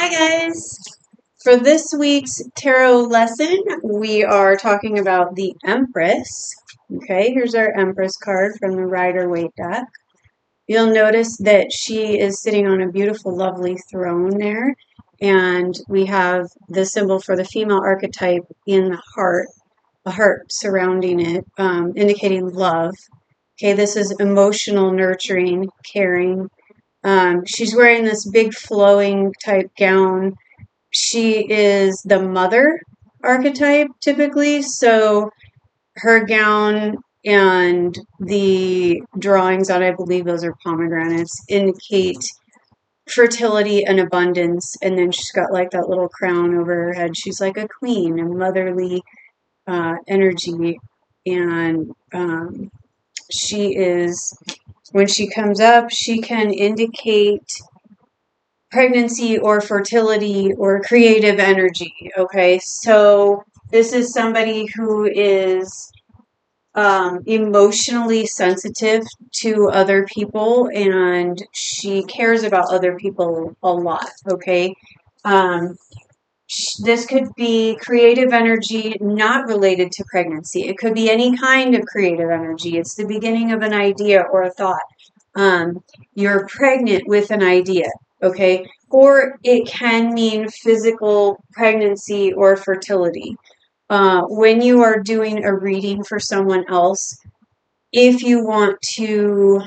Hi guys! For this week's tarot lesson, we are talking about the Empress. Okay, here's our Empress card from the Rider-Waite deck. You'll notice that she is sitting on a beautiful, lovely throne there, and we have the symbol for the female archetype in the heart, a heart surrounding it, indicating love. Okay, this is emotional, nurturing, caring. She's wearing this big flowing type gown. She is the mother archetype typically, so her gown and the drawings on, I believe those are pomegranates, indicate fertility and abundance. And then she's got like that little crown over her head. She's like a queen, a motherly energy. And she is, when she comes up, she can indicate pregnancy or fertility or creative energy. Okay, so this is somebody who is emotionally sensitive to other people, and she cares about other people a lot. Okay, um, this could be creative energy not related to pregnancy. It could be any kind of creative energy. It's the beginning of an idea or a thought. You're pregnant with an idea, okay? Or it can mean physical pregnancy or fertility. When you are doing a reading for someone else, if you want to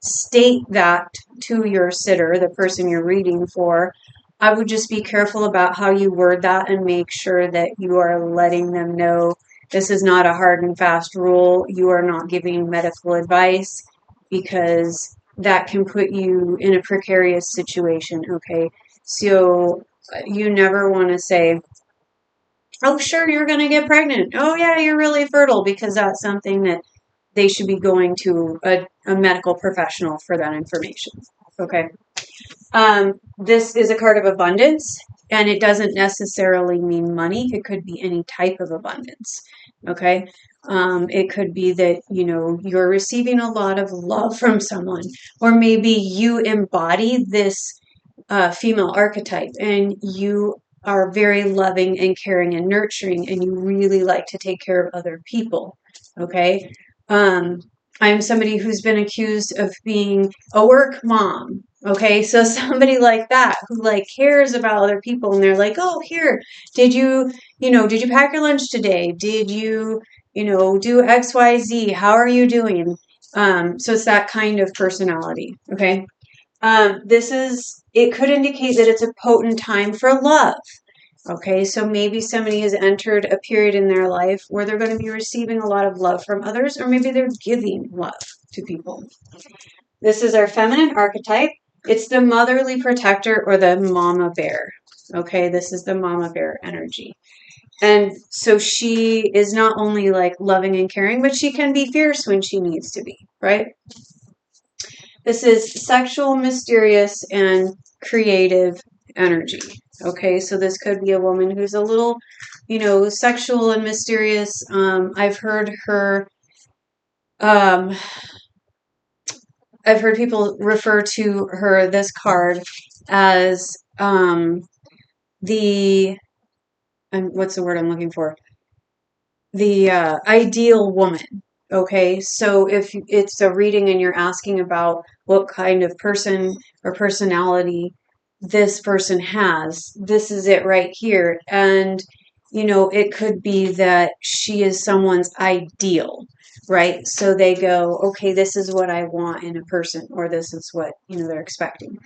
state that to your sitter, the person you're reading for, I would just be careful about how you word that and make sure that you are letting them know this is not a hard and fast rule. You are not giving medical advice, because that can put you in a precarious situation, okay? So you never want to say, oh, sure, you're going to get pregnant. Oh, yeah, you're really fertile, because that's something that they should be going to a medical professional for that information. Okay. This is a card of abundance, and it doesn't necessarily mean money. It could be any type of abundance. Okay. It could be that, you're receiving a lot of love from someone, or maybe you embody this female archetype and you are very loving and caring and nurturing, and you really like to take care of other people. Okay. I'm somebody who's been accused of being a work mom. Okay, so somebody like that who like cares about other people, and they're like, oh, here, did you pack your lunch today? Did you, do XYZ? How are you doing? So it's that kind of personality. Okay. It could indicate that it's a potent time for love. Okay, so maybe somebody has entered a period in their life where they're going to be receiving a lot of love from others, or maybe they're giving love to people. This is our feminine archetype. It's the motherly protector, or the mama bear. Okay, this is the mama bear energy. And so she is not only like loving and caring, but she can be fierce when she needs to be, right? This is sexual, mysterious, and creative energy. Okay, so this could be a woman who's a little, sexual and mysterious. I've heard um, people refer to her, this card, as the, what's the word I'm looking for? The ideal woman. Okay, so if it's a reading and you're asking about what kind of person or personality this person has, this is it right here. And, it could be that she is someone's ideal, right? So they go, okay, this is what I want in a person, or this is what, they're expecting.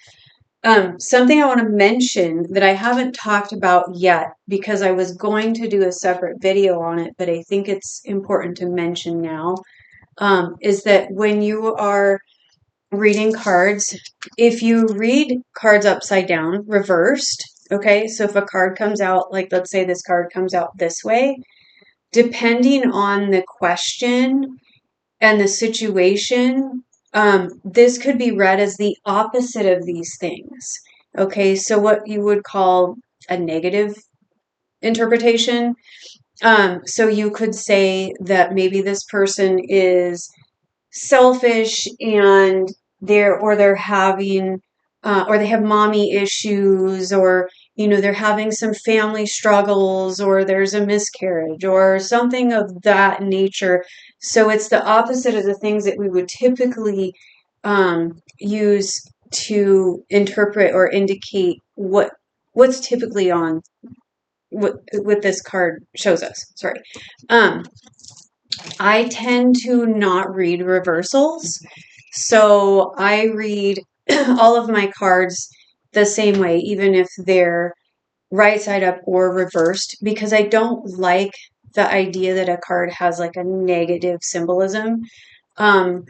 Something I want to mention that I haven't talked about yet, because I was going to do a separate video on it, but I think it's important to mention now, is that when you are reading cards, if you read cards upside down, reversed, okay, so if a card comes out, like let's say this card comes out this way, depending on the question and the situation, this could be read as the opposite of these things. Okay, so what you would call a negative interpretation. So you could say that maybe this person is selfish, and they're having or they have mommy issues, or they're having some family struggles, or there's a miscarriage or something of that nature. So it's the opposite of the things that we would typically use to interpret or indicate what's typically on what this card shows us. Sorry. I tend to not read reversals. So I read all of my cards the same way, even if they're right side up or reversed, because I don't like the idea that a card has like a negative symbolism. Um,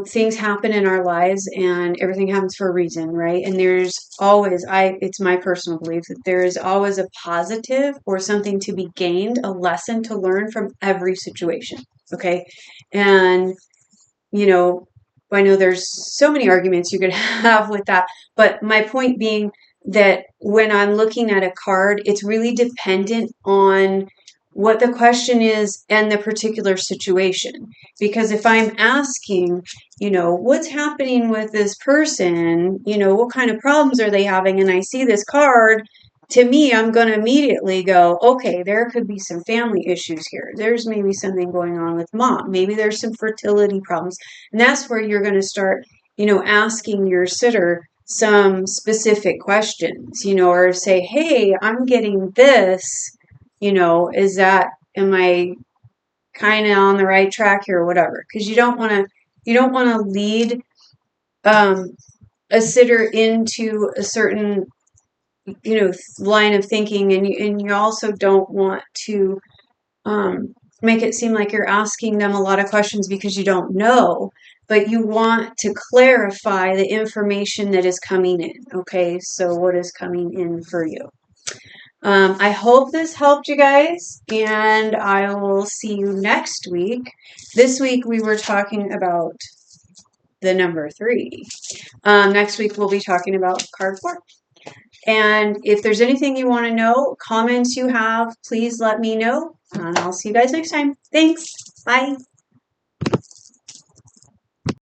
things happen in our lives and everything happens for a reason, right? And there's always, it's my personal belief that there is always a positive or something to be gained, a lesson to learn from every situation. Okay. And, you know, I know there's so many arguments you could have with that, but my point being that when I'm looking at a card, it's really dependent on what the question is and the particular situation. Because if I'm asking, what's happening with this person, what kind of problems are they having, and I see this card, to me, I'm going to immediately go, okay, there could be some family issues here. There's maybe something going on with mom. Maybe there's some fertility problems. And that's where you're going to start, asking your sitter some specific questions, or say, hey, I'm getting this, am I kind of on the right track here or whatever? Because you don't want to lead a sitter into a certain line of thinking, and you also don't want to make it seem like you're asking them a lot of questions because you don't know, but you want to clarify the information that is coming in. Okay, so what is coming in for you? I hope this helped you guys, and I will see you next week. This week we were talking about the number 3. Next week we'll be talking about card 4. And if there's anything you want to know, comments you have, please let me know. And I'll see you guys next time. Thanks. Bye.